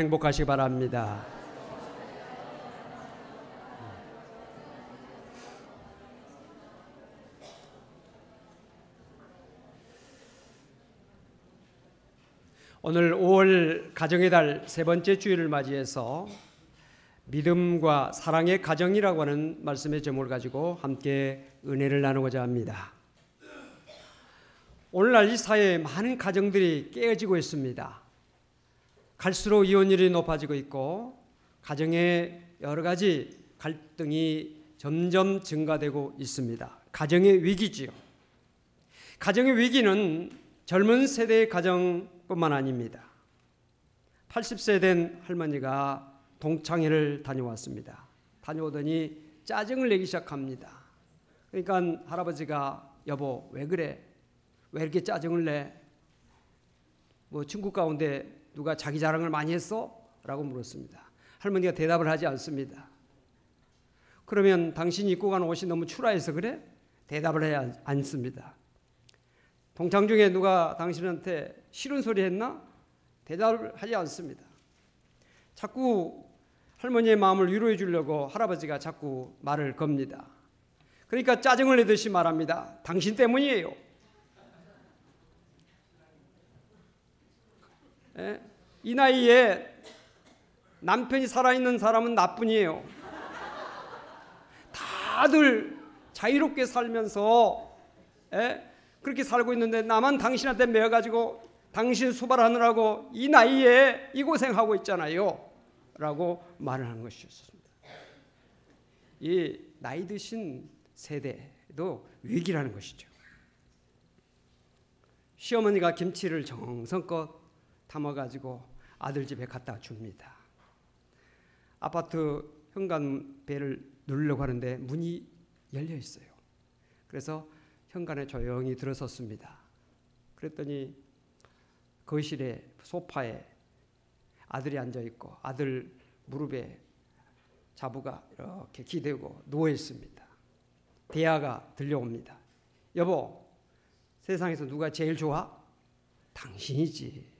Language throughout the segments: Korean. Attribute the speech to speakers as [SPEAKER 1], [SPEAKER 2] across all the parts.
[SPEAKER 1] 행복하시기 바랍니다. 오늘 5월 가정의 달 세 번째 주일을 맞이해서 믿음과 사랑의 가정이라고 하는 말씀의 제목을 가지고 함께 은혜를 나누고자 합니다. 오늘날 이 사회에 많은 가정들이 깨어지고 있습니다. 갈수록 이혼율이 높아지고 있고 가정에 여러 가지 갈등이 점점 증가되고 있습니다. 가정의 위기지요. 가정의 위기는 젊은 세대의 가정뿐만 아닙니다. 80세 된 할머니가 동창회를 다녀왔습니다. 다녀오더니 짜증을 내기 시작합니다. 그러니까 할아버지가 여보 왜 그래? 왜 이렇게 짜증을 내? 뭐 친구 가운데 누가 자기 자랑을 많이 했어? 라고 물었습니다. 할머니가 대답을 하지 않습니다. 그러면 당신이 입고 간 옷이 너무 추라해서 그래? 대답을 해야 않습니다. 동창 중에 누가 당신한테 싫은 소리 했나? 대답을 하지 않습니다. 자꾸 할머니의 마음을 위로해 주려고 할아버지가 자꾸 말을 겁니다. 그러니까 짜증을 내듯이 말합니다. 당신 때문이에요. 이 나이에 남편이 살아있는 사람은 나뿐이에요. 다들 자유롭게 살면서 그렇게 살고 있는데 나만 당신한테 매여가지고 당신 수발하느라고 이 나이에 이 고생하고 있잖아요 라고 말을 하는 것이었습니다. 이 나이 드신 세대도 위기라는 것이죠. 시어머니가 김치를 정성껏 담아가지고 아들 집에 갖다 줍니다. 아파트 현관배를 누르려고 하는데 문이 열려 있어요. 그래서 현관에 조용히 들어섰습니다. 그랬더니 거실에 소파에 아들이 앉아 있고 아들 무릎에 자부가 이렇게 기대고 누워 있습니다. 대화가 들려옵니다. 여보, 세상에서 누가 제일 좋아? 당신이지.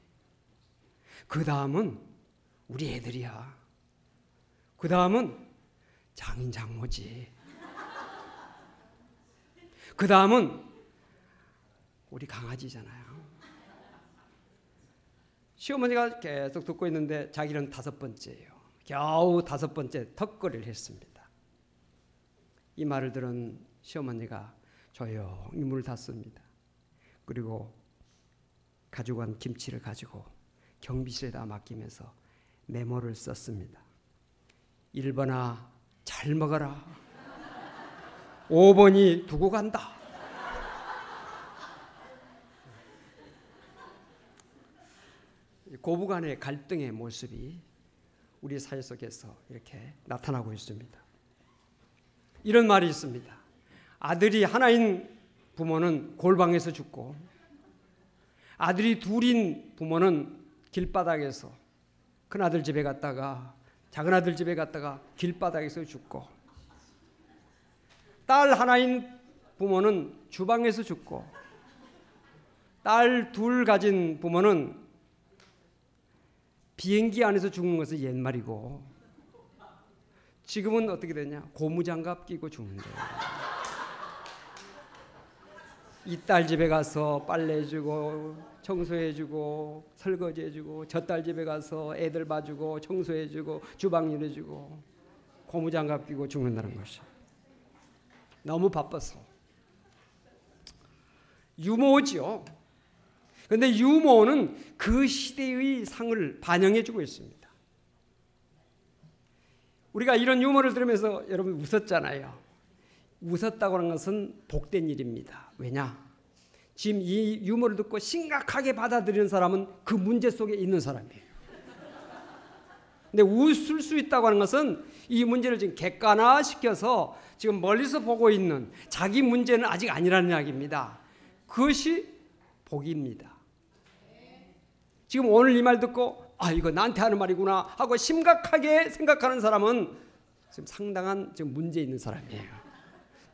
[SPEAKER 1] 그 다음은 우리 애들이야. 그 다음은 장인 장모지. 그 다음은 우리 강아지잖아요. 시어머니가 계속 듣고 있는데 자기는 5번째예요. 겨우 5번째 턱걸이를 했습니다. 이 말을 들은 시어머니가 조용히 문을 닫습니다. 그리고 가지고 간 김치를 가지고 경비실에다 맡기면서 메모를 썼습니다. 1번아 잘 먹어라. 5번이 두고 간다. 고부간의 갈등의 모습이 우리 사회 속에서 이렇게 나타나고 있습니다. 이런 말이 있습니다. 아들이 하나인 부모는 골방에서 죽고 아들이 둘인 부모는 길바닥에서 큰아들 집에 갔다가 작은아들 집에 갔다가 길바닥에서 죽고 딸 하나인 부모는 주방에서 죽고 딸 둘 가진 부모는 비행기 안에서 죽는 것은 옛말이고 지금은 어떻게 되냐? 고무장갑 끼고 죽는데요. 이 딸 집에 가서 빨래해주고 청소해주고 설거지해주고 저 딸 집에 가서 애들 봐주고 청소해주고 주방일 해주고 고무장갑 끼고 죽는다는 것이 너무 바빠서 유모죠. 그런데 유모는 그 시대의 상을 반영해주고 있습니다. 우리가 이런 유머를 들으면서 여러분 웃었잖아요. 웃었다고 하는 것은 복된 일입니다. 왜냐? 지금 이 유머를 듣고 심각하게 받아들이는 사람은 그 문제 속에 있는 사람이에요. 근데 웃을 수 있다고 하는 것은 이 문제를 지금 객관화시켜서 지금 멀리서 보고 있는 자기 문제는 아직 아니라는 이야기입니다. 그것이 복입니다. 지금 오늘 이 말 듣고 아 이거 나한테 하는 말이구나 하고 심각하게 생각하는 사람은 지금 상당한 지금 문제 있는 사람이에요.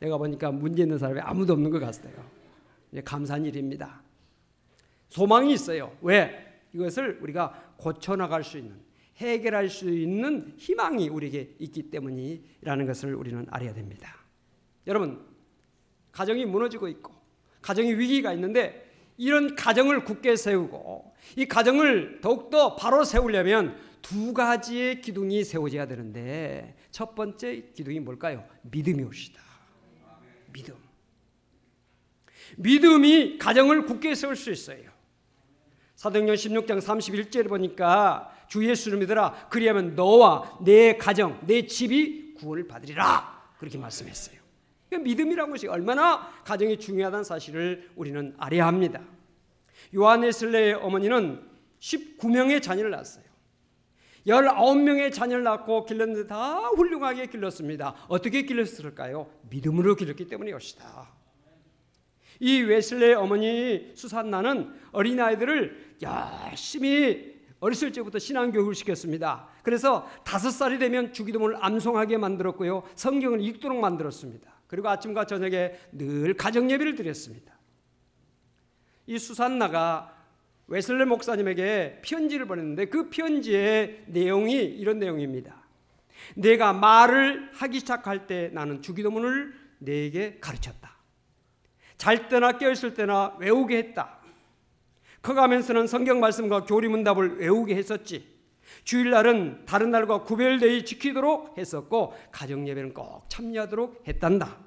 [SPEAKER 1] 내가 보니까 문제 있는 사람이 아무도 없는 것 같아요. 감사한 일입니다. 소망이 있어요. 왜? 이것을 우리가 고쳐나갈 수 있는 해결할 수 있는 희망이 우리에게 있기 때문이라는 것을 우리는 알아야 됩니다. 여러분, 가정이 무너지고 있고 가정의 위기가 있는데 이런 가정을 굳게 세우고 이 가정을 더욱더 바로 세우려면 두 가지의 기둥이 세워져야 되는데 첫 번째 기둥이 뭘까요? 믿음이 옵시다. 믿음이 가정을 굳게 세울 수 있어요. 사도행전 16장 31절에 보니까 주 예수를 믿으라 그리하면 너와 내 가정 내 집이 구원을 받으리라 그렇게 말씀했어요. 그러니까 믿음이라는 것이 얼마나 가정이 중요하다는 사실을 우리는 알아야 합니다. 요한 웨슬레의 어머니는 19명의 자녀를 낳았어요. 19명의 자녀를 낳고 길렀는데 다 훌륭하게 길렀습니다. 어떻게 길렀을까요? 믿음으로 길렀기 때문이었다. 이 웨슬레의 어머니 수산나는 어린아이들을 열심히 어렸을 때부터 신앙교육을 시켰습니다. 그래서 5살이 되면 주기도문을 암송하게 만들었고요. 성경을 읽도록 만들었습니다. 그리고 아침과 저녁에 늘 가정예배를 드렸습니다. 이 수산나가 웨슬레 목사님에게 편지를 보냈는데 그 편지의 내용이 이런 내용입니다. 내가 말을 하기 시작할 때 나는 주기도문을 내게 가르쳤다. 잘 때나 깨어있을 때나 외우게 했다. 커가면서는 성경 말씀과 교리문답을 외우게 했었지. 주일날은 다른 날과 구별되어 지키도록 했었고 가정예배는 꼭 참여하도록 했단다.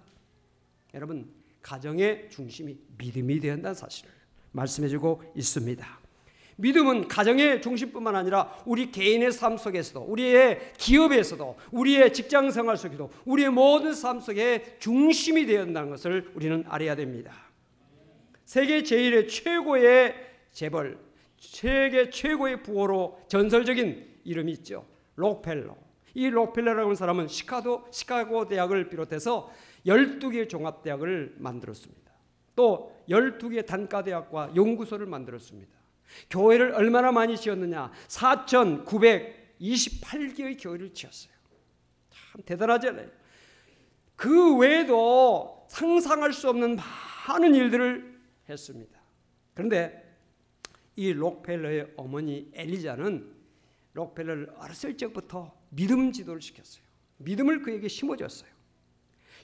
[SPEAKER 1] 여러분, 가정의 중심이 믿음이 되어야 한다는 사실을 말씀해주고 있습니다. 믿음은 가정의 중심뿐만 아니라 우리 개인의 삶 속에서도 우리의 기업에서도 우리의 직장생활 속에도 우리의 모든 삶 속에 중심이 되어야 한다는 것을 우리는 알아야 됩니다. 세계 제1의 최고의 재벌, 세계 최고의 부호로 전설적인 이름이 있죠. 록펠러. 이 록펠러라고 하는 사람은 시카고 대학을 비롯해서 12개의 종합대학을 만들었습니다. 또 12개의 단과대학과 연구소를 만들었습니다. 교회를 얼마나 많이 지었느냐? 4,928개의 교회를 지었어요. 참 대단하잖아요. 그 외에도 상상할 수 없는 많은 일들을 했습니다. 그런데 이 록펠러의 어머니 엘리자는 록펠러를 어렸을 적부터 믿음 지도를 시켰어요. 믿음을 그에게 심어줬어요.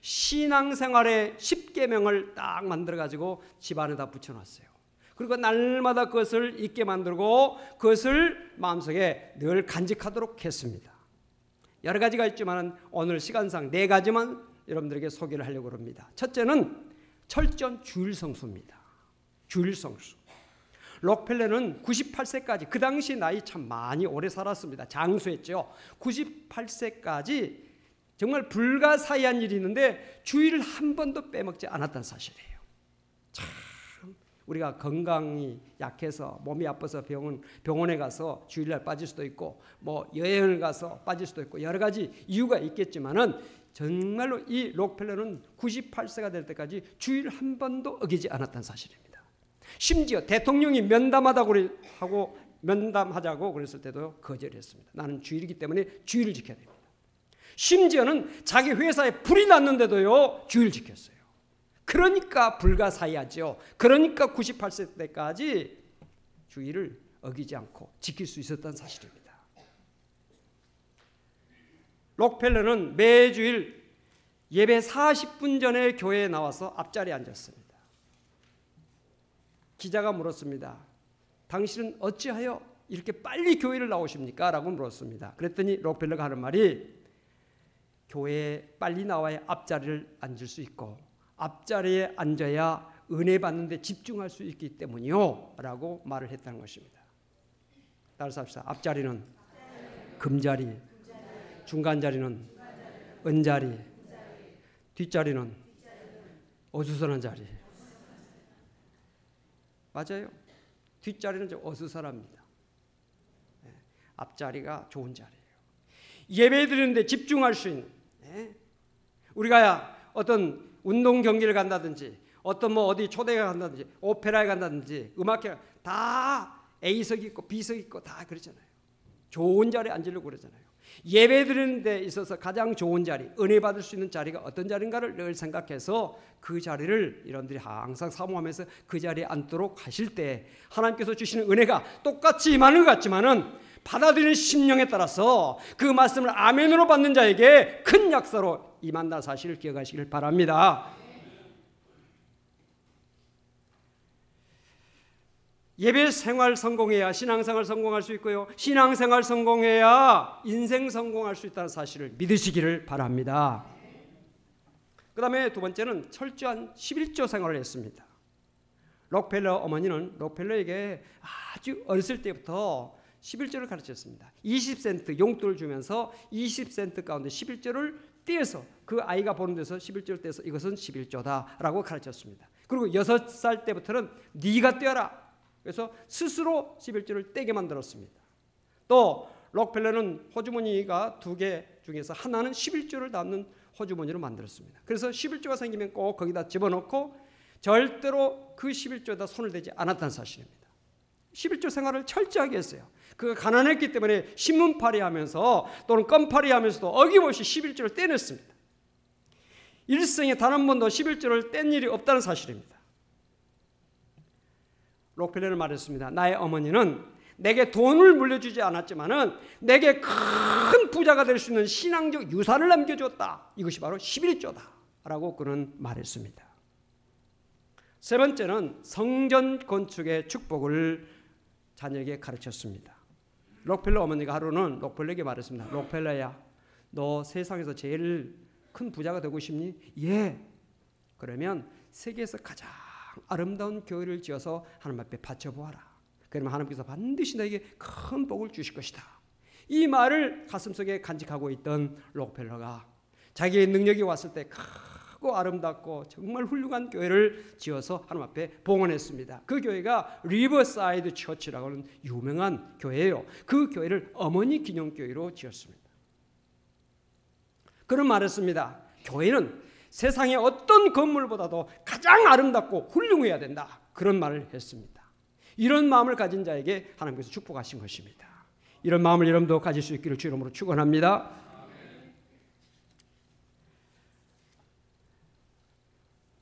[SPEAKER 1] 신앙생활의 10계명을 딱 만들어가지고 집안에다 붙여놨어요. 그리고 날마다 그것을 잊게 만들고 그것을 마음속에 늘 간직하도록 했습니다. 여러 가지가 있지만 오늘 시간상 4가지만 여러분들에게 소개를 하려고 합니다. 첫째는 철저한 주일성수입니다. 주일성수. 록펠러는 98세까지 그 당시 나이 참 많이 오래 살았습니다. 장수했죠. 98세까지 정말 불가사의한 일이 있는데 주일을 한 번도 빼먹지 않았다는 사실이에요. 참 우리가 건강이 약해서 몸이 아파서 병원에 가서 주일날 빠질 수도 있고 뭐 여행을 가서 빠질 수도 있고 여러 가지 이유가 있겠지만은 정말로 이 록펠러는 98세가 될 때까지 주일 한 번도 어기지 않았다는 사실입니다. 심지어 대통령이 면담하자고 그랬을 때도 거절했습니다. 나는 주일이기 때문에 주일을 지켜야 됩니다. 심지어는 자기 회사에 불이 났는데도요 주일 지켰어요. 그러니까 불가사의하죠. 그러니까 98세 때까지 주일을 어기지 않고 지킬 수 있었다는 사실입니다. 록펠러는 매주일 예배 40분 전에 교회에 나와서 앞자리에 앉았습니다. 기자가 물었습니다. 당신은 어찌하여 이렇게 빨리 교회를 나오십니까? 라고 물었습니다. 그랬더니 록펠러가 하는 말이 교회에 빨리 나와야 앞자리를 앉을 수 있고 앞자리에 앉아야 은혜 받는 데 집중할 수 있기 때문이요 라고 말을 했다는 것입니다. 따라서 합시다. 앞자리는 금자리, 중간자리는 은자리, 뒷자리는 어수선한 자리. 맞아요. 뒷자리는 좀 어수선합니다. 앞자리가 좋은 자리예요. 예배 드리는데 집중할 수 있는, 우리가 어떤 운동 경기를 간다든지 어떤 어디 초대회 간다든지 오페라에 간다든지 음악회 다 A석이 있고 B석이 있고 다 그러잖아요. 좋은 자리에 앉으려고 그러잖아요. 예배 드리는 데 있어서 가장 좋은 자리, 은혜 받을 수 있는 자리가 어떤 자리인가를 늘 생각해서 그 자리를 여러분들이 항상 사모하면서 그 자리에 앉도록 하실 때 하나님께서 주시는 은혜가 똑같이 임하는 것 같지만은 받아들이는 심령에 따라서 그 말씀을 아멘으로 받는 자에게 큰 역사로 임한다는 사실을 기억하시길 바랍니다. 예배 생활 성공해야 신앙생활 성공할 수 있고요, 신앙생활 성공해야 인생 성공할 수 있다는 사실을 믿으시기를 바랍니다. 그 다음에 두 번째는 철저한 11조 생활을 했습니다. 록펠러 어머니는 록펠러에게 아주 어렸을 때부터 11조를 가르쳤습니다. 20센트 용돈을 주면서 20센트 가운데 11조를 떼어서 그 아이가 보는 데서 11조를 떼서 이것은 11조다라고 가르쳤습니다. 그리고 6살 때부터는 네가 떼어라. 그래서 스스로 11조를 떼게 만들었습니다. 또 록펠러는 호주머니가 2개 중에서 하나는 11조를 담는 호주머니로 만들었습니다. 그래서 11조가 생기면 꼭 거기다 집어넣고 절대로 그 11조에다 손을 대지 않았다는 사실입니다. 11조 생활을 철저하게 했어요. 그가 가난했기 때문에 신문팔이 하면서 또는 껌팔이 하면서도 어김없이 11조를 떼냈습니다. 일생에 단 한 번도 11조를 뗀 일이 없다는 사실입니다. 록펠러는 말했습니다. 나의 어머니는 내게 돈을 물려주지 않았지만은 내게 큰 부자가 될 수 있는 신앙적 유산을 남겨줬다. 이것이 바로 11조다 라고 그는 말했습니다. 세 번째는 성전 건축의 축복을 자녀에게 가르쳤습니다. 록펠러 어머니가 하루는 록펠러에게 말했습니다. 록펠러야, 너 세상에서 제일 큰 부자가 되고 싶니? 예. 그러면 세계에서 가장 아름다운 교회를 지어서 하나님 앞에 바쳐보아라. 그러면 하나님께서 반드시 너에게 큰 복을 주실 것이다. 이 말을 가슴속에 간직하고 있던 록펠러가 자기의 능력이 왔을 때 크고 아름답고 정말 훌륭한 교회를 지어서 하나님 앞에 봉헌했습니다. 그 교회가 리버사이드 처치라고 하는 유명한 교회예요. 그 교회를 어머니 기념교회로 지었습니다. 그런 말했습니다. 교회는 세상의 어떤 건물보다도 가장 아름답고 훌륭해야 된다. 그런 말을 했습니다. 이런 마음을 가진 자에게 하나님께서 축복하신 것입니다. 이런 마음을 여러분도 가질 수 있기를 주 이름으로 축원합니다.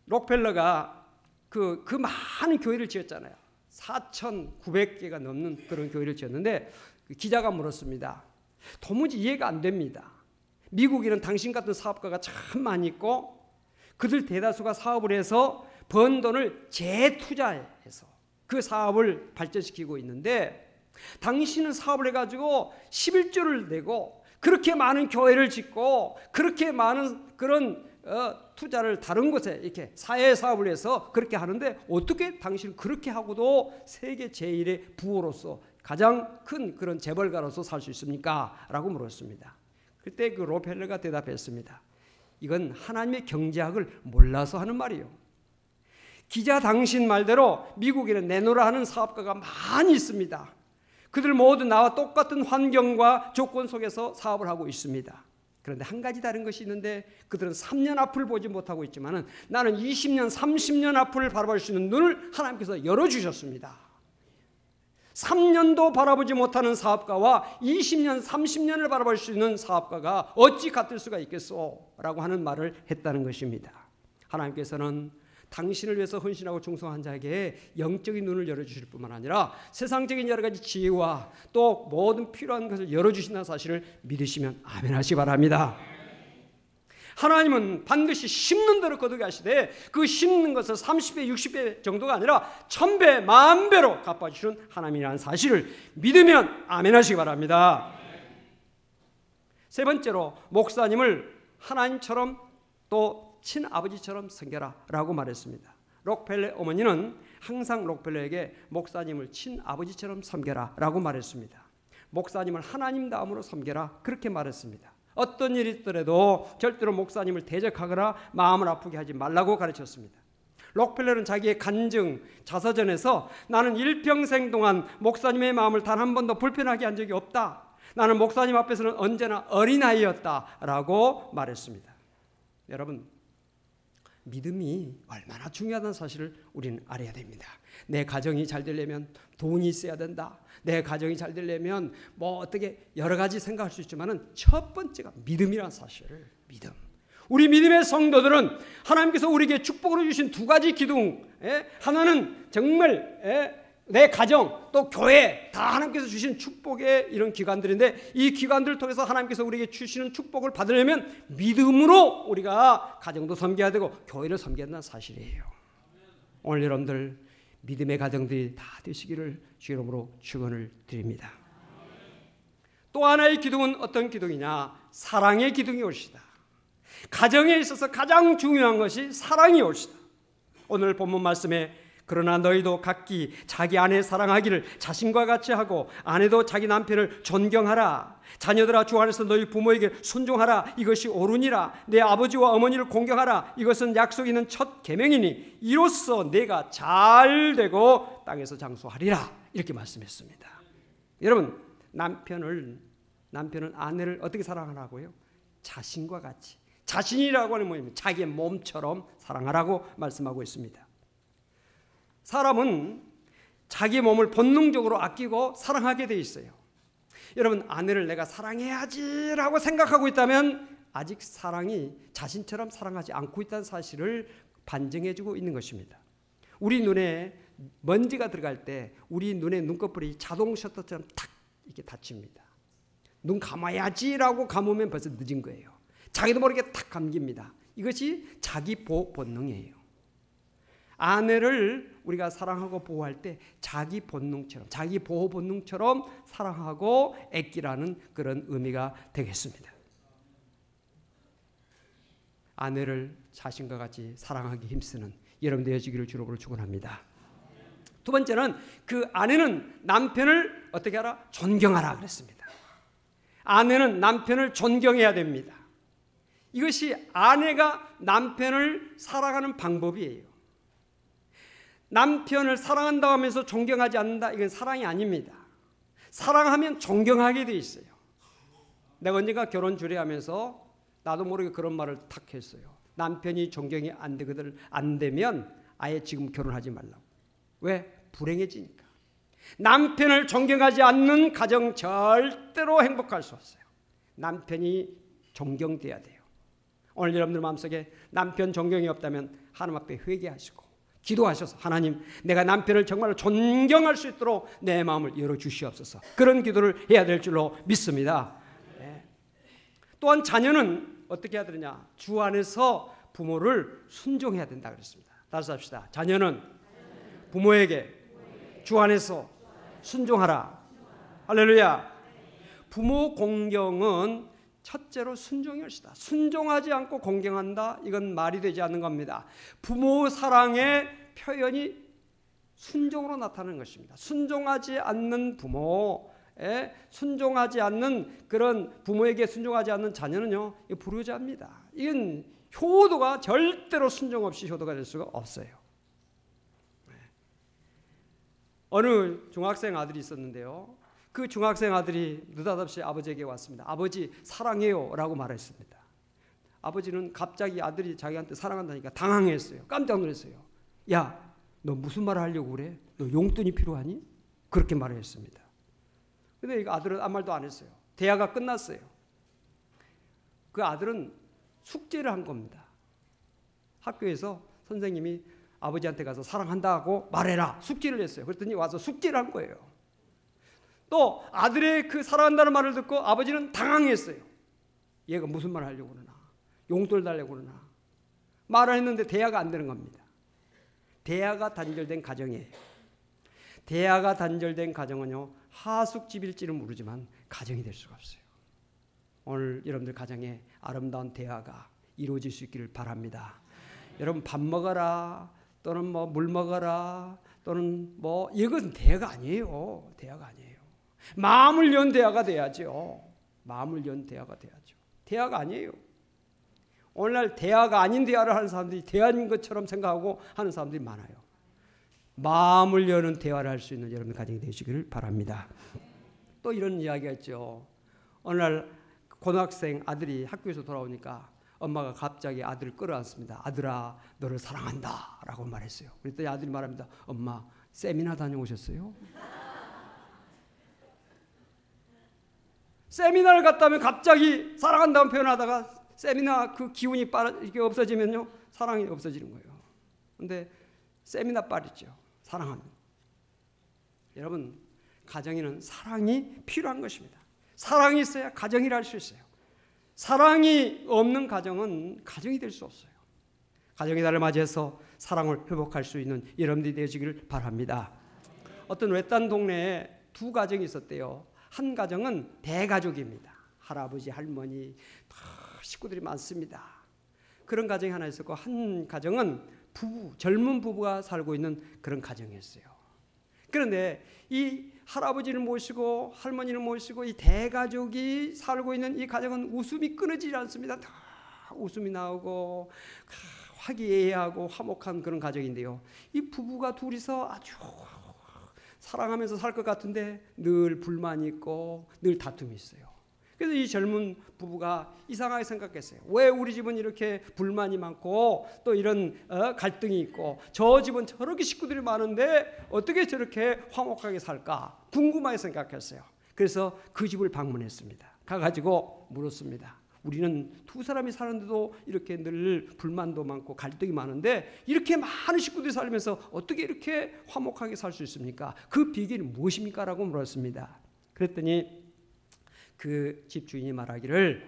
[SPEAKER 1] 록펠러가 그 많은 교회를 지었잖아요. 4,900개가 넘는 그런 교회를 지었는데 기자가 물었습니다. 도무지 이해가 안 됩니다. 미국에는 당신 같은 사업가가 참 많이 있고 그들 대다수가 사업을 해서 번 돈을 재투자해서 그 사업을 발전시키고 있는데 당신은 사업을 해가지고 11조를 내고 그렇게 많은 교회를 짓고 그렇게 많은 그런 투자를 다른 곳에 이렇게 사회 사업을 해서 그렇게 하는데 어떻게 당신은 그렇게 하고도 세계 제1의 부호로서 가장 큰 그런 재벌가로서 살 수 있습니까? 라고 물었습니다. 그때 그 록펠러가 대답했습니다. 이건 하나님의 경제학을 몰라서 하는 말이에요. 기자 당신 말대로 미국에는 내노라 하는 사업가가 많이 있습니다. 그들 모두 나와 똑같은 환경과 조건 속에서 사업을 하고 있습니다. 그런데 한 가지 다른 것이 있는데 그들은 3년 앞을 보지 못하고 있지만은 나는 20년, 30년 앞을 바라볼 수 있는 눈을 하나님께서 열어주셨습니다. 3년도 바라보지 못하는 사업가와 20년, 30년을 바라볼 수 있는 사업가가 어찌 같을 수가 있겠소? 라고 하는 말을 했다는 것입니다. 하나님께서는 당신을 위해서 헌신하고 충성한 자에게 영적인 눈을 열어주실 뿐만 아니라 세상적인 여러 가지 지혜와 또 모든 필요한 것을 열어주신다는 사실을 믿으시면 아멘 하시기 바랍니다. 하나님은 반드시 심는 대로 거두게 하시되 그 심는 것을 30배, 60배 정도가 아니라 1000배, 10,000배로 갚아주시는 하나님이라는 사실을 믿으면 아멘 하시기 바랍니다. 세 번째로 목사님을 하나님처럼 또 친아버지처럼 섬겨라 라고 말했습니다. 록펠러 어머니는 항상 록펠러에게 목사님을 친아버지처럼 섬겨라 라고 말했습니다. 목사님을 하나님 다음으로 섬겨라 그렇게 말했습니다. 어떤 일이 있더라도 절대로 목사님을 대적하거나 마음을 아프게 하지 말라고 가르쳤습니다. 록펠러는 자기의 간증 자서전에서 나는 일평생 동안 목사님의 마음을 단 한 번도 불편하게 한 적이 없다. 나는 목사님 앞에서는 언제나 어린아이였다라고 말했습니다. 여러분, 믿음이 얼마나 중요하다는 사실을 우리는 알아야 됩니다. 내 가정이 잘 되려면 돈이 있어야 된다. 내 가정이 잘 되려면 뭐 어떻게 여러 가지 생각할 수 있지만은 첫 번째가 믿음이라는 사실을 믿음. 우리 믿음의 성도들은 하나님께서 우리에게 축복으로 주신 두 가지 기둥, 하나는 정말 내 가정, 또 교회 다 하나님께서 주신 축복의 이런 기관들인데 이 기관들을 통해서 하나님께서 우리에게 주시는 축복을 받으려면 믿음으로 우리가 가정도 섬겨야 되고 교회를 섬겨야 된다는 사실이에요. 오늘 여러분들 믿음의 가정들이 다 되시기를 주 이름으로 축원을 드립니다. 또 하나의 기둥은 어떤 기둥이냐? 사랑의 기둥이 올시다. 가정에 있어서 가장 중요한 것이 사랑이 올시다. 오늘 본문 말씀에 그러나 너희도 각기 자기 아내 사랑하기를 자신과 같이 하고 아내도 자기 남편을 존경하라. 자녀들아 주 안에서 너희 부모에게 순종하라. 이것이 옳으니라. 내 아버지와 어머니를 공경하라. 이것은 약속 있는 첫 계명이니 이로써 내가 잘 되고 땅에서 장수하리라. 이렇게 말씀했습니다. 여러분 남편은 아내를 어떻게 사랑하라고요? 자신과 같이. 자신이라고 하는 뭐냐면 자기의 몸처럼 사랑하라고 말씀하고 있습니다. 사람은 자기 몸을 본능적으로 아끼고 사랑하게 돼 있어요. 여러분 아내를 내가 사랑해야지라고 생각하고 있다면 아직 사랑이 자신처럼 사랑하지 않고 있다는 사실을 반증해주고 있는 것입니다. 우리 눈에 먼지가 들어갈 때 우리 눈의 눈꺼풀이 자동 셔터처럼 탁 이렇게 닫힙니다. 눈 감아야지라고 감으면 벌써 늦은 거예요. 자기도 모르게 탁 감깁니다. 이것이 자기 보호 본능이에요. 아내를 우리가 사랑하고 보호할 때 자기 본능처럼, 자기 보호 본능처럼 사랑하고 애끼라는 그런 의미가 되겠습니다. 아내를 자신과 같이 사랑하기 힘쓰는 여러분 되어지기를 주로 축원합니다. 두 번째는 그 아내는 남편을 어떻게 하라? 존경하라 그랬습니다. 아내는 남편을 존경해야 됩니다. 이것이 아내가 남편을 사랑하는 방법이에요. 남편을 사랑한다고 하면서 존경하지 않는다? 이건 사랑이 아닙니다. 사랑하면 존경하게 돼 있어요. 내가 언젠가 결혼 주례하면서 나도 모르게 그런 말을 탁 했어요. 남편이 존경이 안 되면 아예 지금 결혼하지 말라고. 왜? 불행해지니까. 남편을 존경하지 않는 가정 절대로 행복할 수 없어요. 남편이 존경돼야 돼요. 오늘 여러분들 마음속에 남편 존경이 없다면 하나님 앞에 회개하시고 기도하셔서 하나님 내가 남편을 정말로 존경할 수 있도록 내 마음을 열어주시옵소서. 그런 기도를 해야 될 줄로 믿습니다. 네. 또한 자녀는 어떻게 해야 되느냐? 주 안에서 부모를 순종해야 된다 그랬습니다. 다시 합시다. 자녀는 부모에게 주 안에서 순종하라. 할렐루야. 부모 공경은 첫째로 순종이 것이다. 순종하지 않고 공경한다. 이건 말이 되지 않는 겁니다. 부모 사랑의 표현이 순종으로 나타나는 것입니다. 순종하지 않는 부모에 순종하지 않는 그런 부모에게 순종하지 않는 자녀는요, 불효자입니다. 이건 효도가 절대로 순종 없이 효도가 될 수가 없어요. 어느 중학생 아들이 있었는데요. 그 중학생 아들이 느닷없이 아버지에게 왔습니다. 아버지 사랑해요 라고 말했습니다. 아버지는 갑자기 아들이 자기한테 사랑한다니까 당황했어요. 깜짝 놀랐어요. 야, 너 무슨 말을 하려고 그래? 너 용돈이 필요하니? 그렇게 말을 했습니다. 근데 아들은 아무 말도 안 했어요. 대화가 끝났어요. 그 아들은 숙제를 한 겁니다. 학교에서 선생님이 아버지한테 가서 사랑한다고 말해라 숙제를 했어요. 그랬더니 와서 숙제를 한 거예요. 또 아들의 그 사랑한다는 말을 듣고 아버지는 당황했어요. 얘가 무슨 말을 하려고 그러나, 용돈을 달라고 그러나. 말을 했는데 대화가 안 되는 겁니다. 대화가 단절된 가정이에요. 대화가 단절된 가정은요, 하숙집일지는 모르지만 가정이 될 수가 없어요. 오늘 여러분들 가정에 아름다운 대화가 이루어질 수 있기를 바랍니다. 여러분 밥 먹어라 또는 뭐 물 먹어라 또는 뭐 이것은 대화가 아니에요. 대화가 아니에요. 마음을 연 대화가 돼야죠. 마음을 연 대화가 돼야죠. 대화가 아니에요. 오늘날 대화가 아닌 대화를 하는 사람들이 대화인 것처럼 생각하고 하는 사람들이 많아요. 마음을 여는 대화를 할 수 있는 여러분 가정이 되시기를 바랍니다. 또 이런 이야기가 있죠. 어느 날 고등학생 아들이 학교에서 돌아오니까 엄마가 갑자기 아들을 끌어안습니다. 아들아, 너를 사랑한다 라고 말했어요. 그랬더니 아들이 말합니다. 엄마, 세미나 다녀오셨어요? 세미나를 갔다 오면 갑자기 사랑한다고 표현하다가 세미나 그 기운이 이렇게 없어지면요, 사랑이 없어지는 거예요. 근데 세미나 빠르죠. 사랑하면. 여러분, 가정에는 사랑이 필요한 것입니다. 사랑이 있어야 가정이라 할 수 있어요. 사랑이 없는 가정은 가정이 될 수 없어요. 가정의 달을 맞이해서 사랑을 회복할 수 있는 여러분들이 되시기를 바랍니다. 어떤 외딴 동네에 두 가정이 있었대요. 한 가정은 대가족입니다. 할아버지, 할머니, 다 식구들이 많습니다. 그런 가정이 하나 있었고, 한 가정은 젊은 부부가 살고 있는 그런 가정이었어요. 그런데 이 할아버지를 모시고 할머니를 모시고 이 대가족이 살고 있는 이 가정은 웃음이 끊어지지 않습니다. 다 웃음이 나오고 화기애애하고 화목한 그런 가정인데요. 이 부부가 둘이서 아주 사랑하면서 살 것 같은데 늘 불만이 있고 늘 다툼이 있어요. 그래서 이 젊은 부부가 이상하게 생각했어요. 왜 우리 집은 이렇게 불만이 많고 또 이런 갈등이 있고 저 집은 저렇게 식구들이 많은데 어떻게 저렇게 화목하게 살까 궁금하게 생각했어요. 그래서 그 집을 방문했습니다. 가가지고 물었습니다. 우리는 두 사람이 사는데도 이렇게 늘 불만도 많고 갈등이 많은데 이렇게 많은 식구들이 살면서 어떻게 이렇게 화목하게 살 수 있습니까? 그 비결이 무엇입니까? 라고 물었습니다. 그랬더니 그 집주인이 말하기를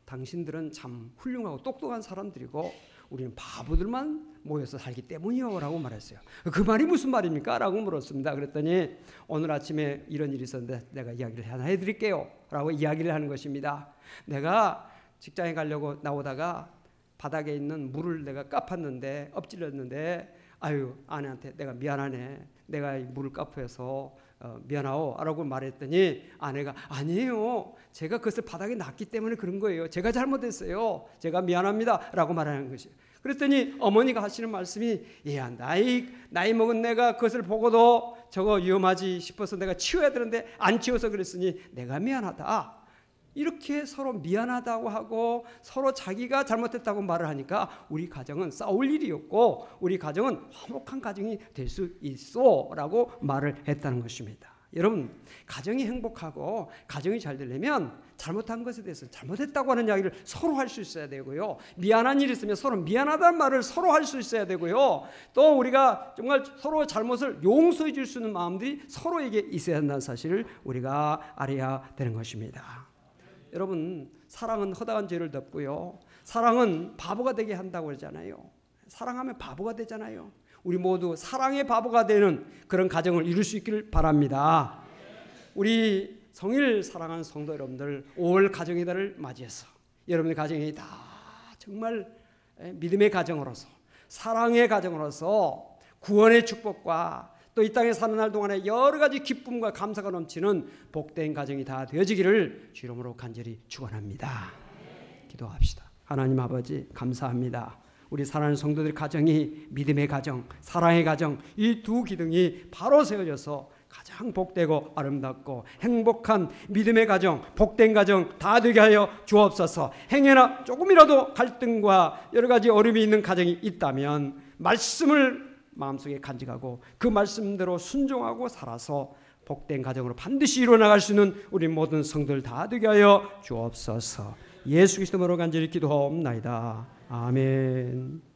[SPEAKER 1] 당신들은 참 훌륭하고 똑똑한 사람들이고 우리는 바보들만 모여서 살기 때문이요 라고 말했어요. 그 말이 무슨 말입니까? 라고 물었습니다. 그랬더니 오늘 아침에 이런 일이 있었는데 내가 이야기를 하나 해드릴게요 라고 이야기를 하는 것입니다. 내가 직장에 가려고 나오다가 바닥에 있는 물을 내가 까팠는데 엎질렀는데 아유 아내한테 내가 미안하네 내가 이 물을 까프해서 미안하오 라고 말했더니 아내가 아니에요 제가 그것을 바닥에 놨기 때문에 그런 거예요 제가 잘못했어요 제가 미안합니다 라고 말하는 것이에요. 그랬더니 어머니가 하시는 말씀이 야 나이 먹은 내가 그것을 보고도 저거 위험하지 싶어서 내가 치워야 되는데 안 치워서 그랬으니 내가 미안하다 이렇게 서로 미안하다고 하고 서로 자기가 잘못했다고 말을 하니까 우리 가정은 싸울 일이 없고 우리 가정은 화목한 가정이 될 수 있어 라고 말을 했다는 것입니다. 여러분 가정이 행복하고 가정이 잘 되려면 잘못한 것에 대해서 잘못했다고 하는 이야기를 서로 할 수 있어야 되고요. 미안한 일이 있으면 서로 미안하다는 말을 서로 할 수 있어야 되고요. 또 우리가 정말 서로 잘못을 용서해 줄 수 있는 마음들이 서로에게 있어야 한다는 사실을 우리가 알아야 되는 것입니다. 여러분 사랑은 허다한 죄를 덮고요. 사랑은 바보가 되게 한다고 그러잖아요. 사랑하면 바보가 되잖아요. 우리 모두 사랑의 바보가 되는 그런 가정을 이룰 수 있기를 바랍니다. 우리 성일 사랑하는 성도 여러분들 5월 가정의 달을 맞이해서 여러분의 가정이 다 정말 믿음의 가정으로서 사랑의 가정으로서 구원의 축복과 또 이 땅에 사는 날 동안에 여러 가지 기쁨과 감사가 넘치는 복된 가정이 다 되어지기를 주 이름으로 간절히 축원합니다. 기도합시다. 하나님 아버지 감사합니다. 우리 사랑하는 성도들 가정이 믿음의 가정, 사랑의 가정 이 두 기둥이 바로 세워져서 가장 복되고 아름답고 행복한 믿음의 가정, 복된 가정 다 되게 하여 주옵소서. 행여나 조금이라도 갈등과 여러 가지 어려움이 있는 가정이 있다면 말씀을 마음속에 간직하고 그 말씀대로 순종하고 살아서 복된 가정으로 반드시 이루어나갈 수 있는 우리 모든 성도들 다 되게 하여 주옵소서. 예수 그리스도로 간절히 기도하옵나이다. 아멘.